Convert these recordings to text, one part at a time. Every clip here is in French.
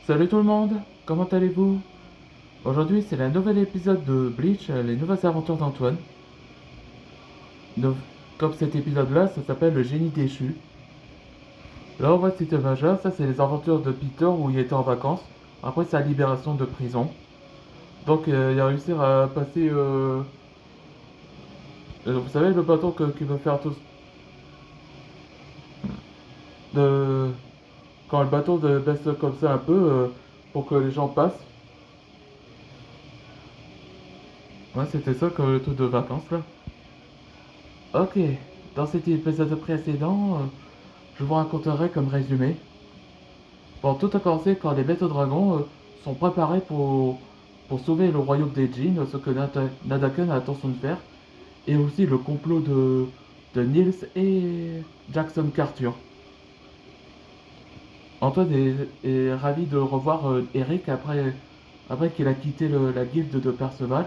Salut tout le monde, comment allez-vous? Aujourd'hui c'est le nouvel épisode de Bleach, les nouvelles aventures d'Antoine. No- Comme cet épisode-là, ça s'appelle le génie déchu. Là on voit Cité Maja, ça c'est les aventures de Peter où il était en vacances, après sa libération de prison. Donc il a réussi à passer, vous savez le bateau qui veut faire tous... De... Quand le bateau baisse comme ça un peu pour que les gens passent. Ouais c'était ça comme le truc de vacances là. Ok, dans cet épisode précédent, je vous raconterai comme résumé. Bon, tout a commencé quand les bêtes dragons sont préparés pour sauver le royaume des djinns, ce que Nadaken a l'intention de faire, et aussi le complot de Niels et Jackson Carter. Antoine est ravi de revoir Eric après qu'il a quitté la guilde de Perceval.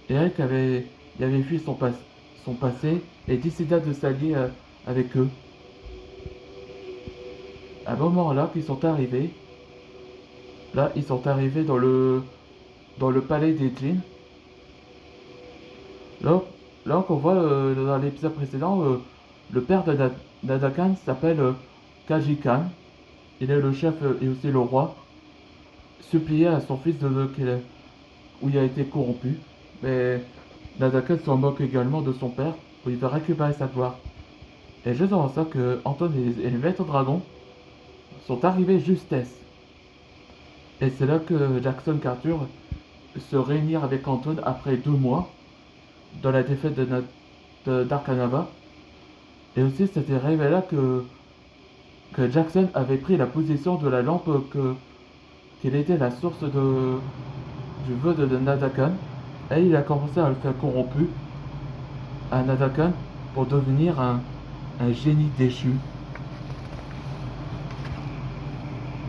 Eric il avait fui son passé et décida de s'allier avec eux. À un moment là qu'ils sont arrivés, là ils sont arrivés dans le palais des djinns. Là, là qu'on voit dans l'épisode précédent, le père d'Adakan s'appelle Kaji Khan. Il est le chef et aussi le roi. Suppliait à son fils où il a été corrompu. Mais Nadakan s'en moque également de son père où il veut récupérer sa gloire. Et juste avant ça que Anton et les maîtres dragons sont arrivés justesse. Et c'est là que Jackson Carter se réunir avec Anton après 2 mois dans la défaite d'Arkanava. Et aussi, c'était révélé là que Jackson avait pris la possession de la lampe qu'il était la source du vœu de Nadakan. Et il a commencé à le faire corrompu à Nadakan pour devenir un génie déchu.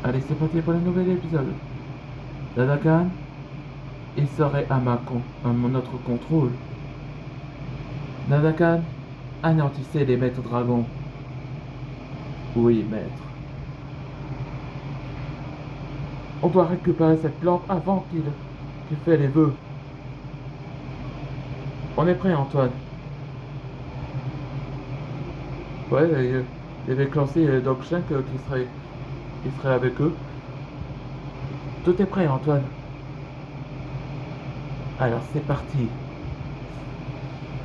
Allez, c'est parti pour le nouvel épisode. Nadakan, il serait à notre contrôle. Nadakan, anéantissez les maîtres dragons. Oui, maître. On doit récupérer cette lampe avant qu'il fait les vœux. On est prêt, Antoine. Ouais, il avait classé Dog Shank qui serait avec eux. Tout est prêt, Antoine. Alors c'est parti.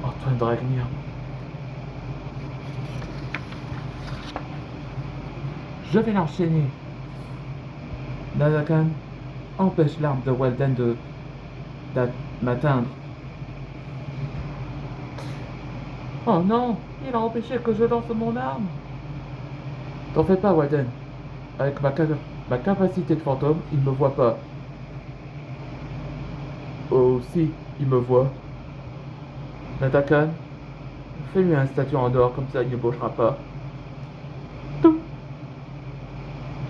Antoine Dragnir. Je vais l'enchaîner. Nadakan empêche l'arme de Walden de m'atteindre. Oh non, il a empêché que je lance mon arme. T'en fais pas, Walden. Avec ma capacité de fantôme, il me voit pas. Oh si, il me voit. Nadakan, fais-lui un statut en or, comme ça il ne bougera pas. Tout.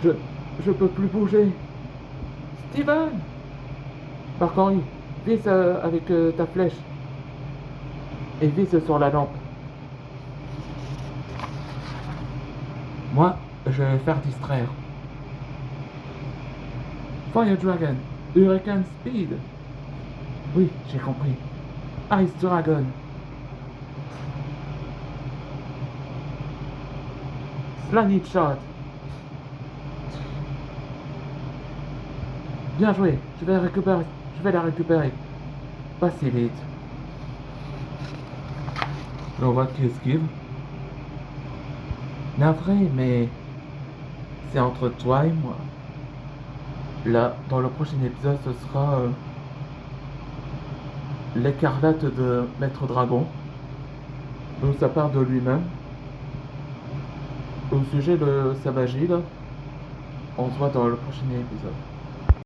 Je, je peux plus bouger. Steven! Par contre, vise avec ta flèche. Et vise sur la lampe. Moi, je vais faire distraire. Fire Dragon, Hurricane Speed. Oui, j'ai compris. Ice Dragon. Slanted Shot. Bien joué, je vais la récupérer. Pas si vite. Là, on voit qu'il esquive. Navré, mais c'est entre toi et moi. Là, dans le prochain épisode, ce sera l'écarlate de Maître Dragon. Donc ça part de lui-même. Au sujet de sa magie, là, on se voit dans le prochain épisode.